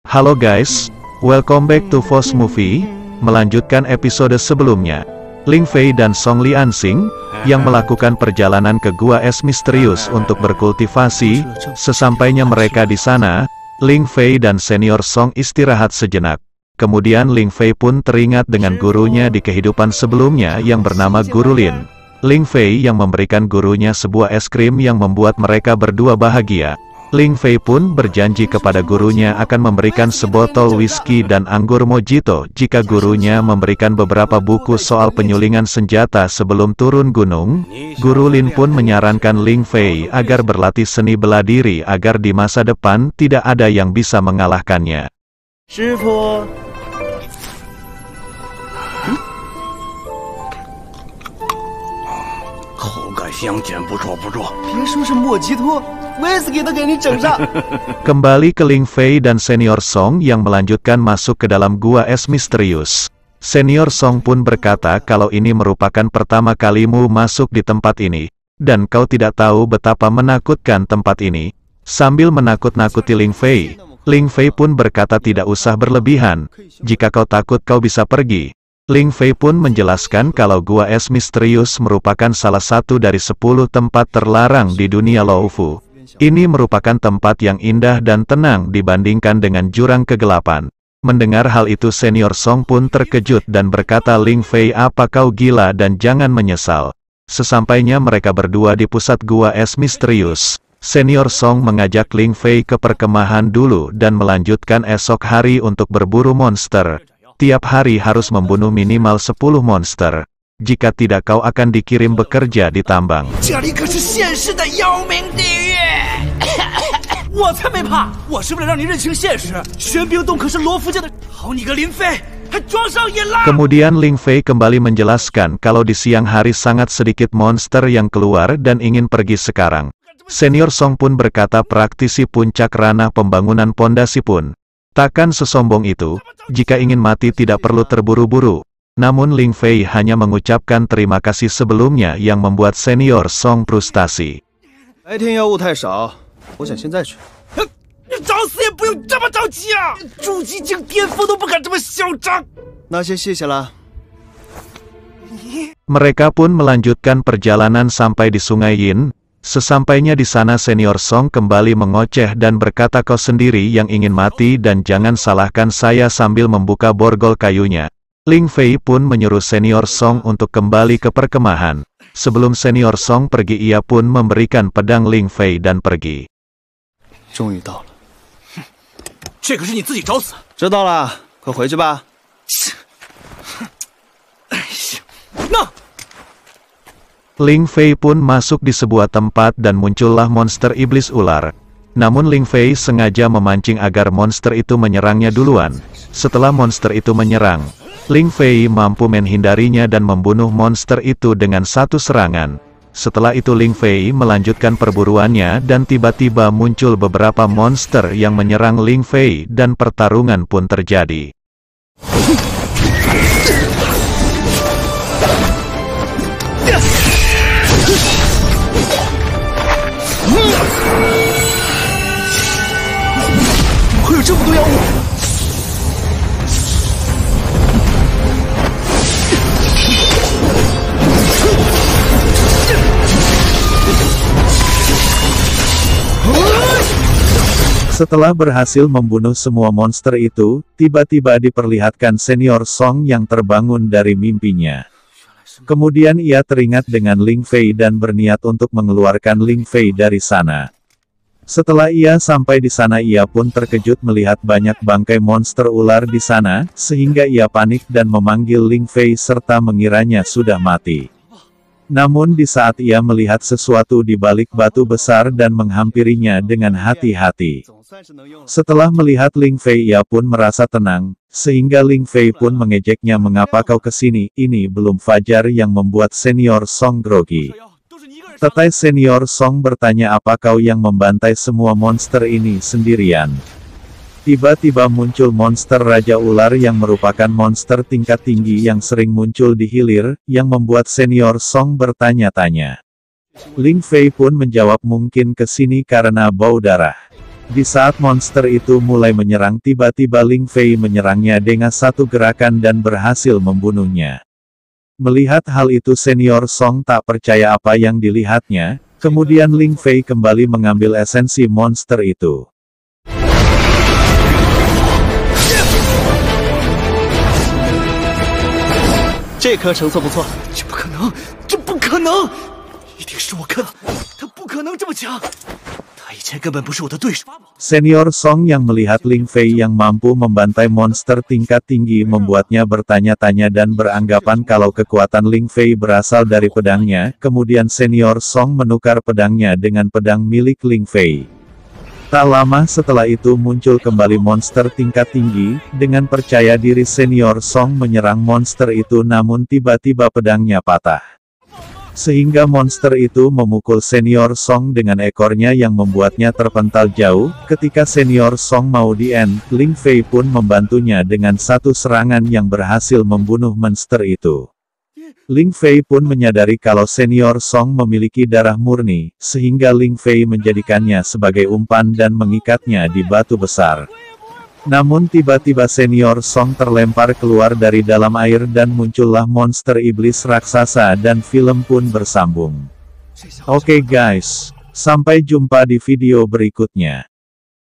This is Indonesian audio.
Halo guys, welcome back to Voice Movie. Melanjutkan episode sebelumnya, Ling Fei dan Song Liansing yang melakukan perjalanan ke gua es misterius untuk berkultivasi. Sesampainya mereka di sana, Ling Fei dan senior Song istirahat sejenak. Kemudian Ling Fei pun teringat dengan gurunya di kehidupan sebelumnya yang bernama Guru Lin. Ling Fei yang memberikan gurunya sebuah es krim yang membuat mereka berdua bahagia. Ling Fei pun berjanji kepada gurunya akan memberikan sebotol whisky dan anggur mojito jika gurunya memberikan beberapa buku soal penyulingan senjata sebelum turun gunung. Guru Lin pun menyarankan Ling Fei agar berlatih seni bela diri agar di masa depan tidak ada yang bisa mengalahkannya. Shifu. 口感香甜，不错不错。别说是莫吉托，威士忌都给你整上。 Kembali ke Ling Fei dan senior Song yang melanjutkan masuk ke dalam gua es misterius. Senior Song pun berkata kalau ini merupakan pertama kalimu masuk di tempat ini, dan kau tidak tahu betapa menakutkan tempat ini. Sambil menakut-nakuti Ling Fei, Ling Fei pun berkata tidak usah berlebihan, jika kau takut kau bisa pergi. Ling Fei pun menjelaskan kalau gua es misterius merupakan salah satu dari 10 tempat terlarang di dunia Luofu. Ini merupakan tempat yang indah dan tenang dibandingkan dengan jurang kegelapan. Mendengar hal itu senior Song pun terkejut dan berkata, Ling Fei, apa kau gila dan jangan menyesal. Sesampainya mereka berdua di pusat gua es misterius, senior Song mengajak Ling Fei ke perkemahan dulu dan melanjutkan esok hari untuk berburu monster. Tiap hari harus membunuh minimal 10 monster. Jika tidak kau akan dikirim bekerja di tambang. Kemudian Ling Fei kembali menjelaskan kalau di siang hari sangat sedikit monster yang keluar dan ingin pergi sekarang. Senior Song pun berkata praktisi puncak ranah pembangunan pondasi pun takkan sesombong itu, jika ingin mati tidak perlu terburu-buru. Namun Ling Fei hanya mengucapkan terima kasih sebelumnya yang membuat senior Song frustasi. Mereka pun melanjutkan perjalanan sampai di Sungai Yin. Sesampainya di sana senior Song kembali mengoceh dan berkata kau sendiri yang ingin mati dan jangan salahkan saya sambil membuka borgol kayunya. Ling Fei pun menyuruh senior Song untuk kembali ke perkemahan. Sebelum senior Song pergi ia pun memberikan pedang Ling Fei dan pergi. 终于到了，这可是你自己找死。知道了，快回去吧。哎呀，那。 Ling Fei pun masuk di sebuah tempat dan muncullah monster iblis ular. Namun Ling Fei sengaja memancing agar monster itu menyerangnya duluan. Setelah monster itu menyerang, Ling Fei mampu menghindarinya dan membunuh monster itu dengan satu serangan. Setelah itu Ling Fei melanjutkan perburuannya dan tiba-tiba muncul beberapa monster yang menyerang Ling Fei dan pertarungan pun terjadi. Setelah berhasil membunuh semua monster itu, tiba-tiba diperlihatkan senior Song yang terbangun dari mimpinya. Kemudian ia teringat dengan Ling Fei dan berniat untuk mengeluarkan Ling Fei dari sana. Setelah ia sampai di sana ia pun terkejut melihat banyak bangkai monster ular di sana, sehingga ia panik dan memanggil Ling Fei serta mengiranya sudah mati. Namun di saat ia melihat sesuatu di balik batu besar dan menghampirinya dengan hati-hati. Setelah melihat Ling Fei ia pun merasa tenang, sehingga Ling Fei pun mengejeknya mengapa kau kesini, ini belum fajar yang membuat senior Song grogi. Tetai senior Song bertanya apa kau yang membantai semua monster ini sendirian. Tiba-tiba muncul monster Raja Ular yang merupakan monster tingkat tinggi yang sering muncul di hilir, yang membuat senior Song bertanya-tanya. Ling Fei pun menjawab mungkin ke sini karena bau darah. Di saat monster itu mulai menyerang, tiba-tiba Ling Fei menyerangnya dengan satu gerakan dan berhasil membunuhnya. Melihat hal itu Senior Song tak percaya apa yang dilihatnya, kemudian Ling Fei kembali mengambil esensi monster itu. Senior Song yang melihat Ling Fei yang mampu membantai monster tingkat tinggi membuatnya bertanya-tanya dan beranggapan kalau kekuatan Ling Fei berasal dari pedangnya. Kemudian Senior Song menukar pedangnya dengan pedang milik Ling Fei. Tak lama setelah itu muncul kembali monster tingkat tinggi. Dengan percaya diri Senior Song menyerang monster itu, namun tiba-tiba pedangnya patah. Sehingga monster itu memukul Senior Song dengan ekornya yang membuatnya terpental jauh. Ketika Senior Song mau di-end, Ling Fei pun membantunya dengan satu serangan yang berhasil membunuh monster itu. Ling Fei pun menyadari kalau Senior Song memiliki darah murni, sehingga Ling Fei menjadikannya sebagai umpan dan mengikatnya di batu besar. Namun tiba-tiba Senior Song terlempar keluar dari dalam air dan muncullah monster iblis raksasa dan film pun bersambung. Oke guys, sampai jumpa di video berikutnya.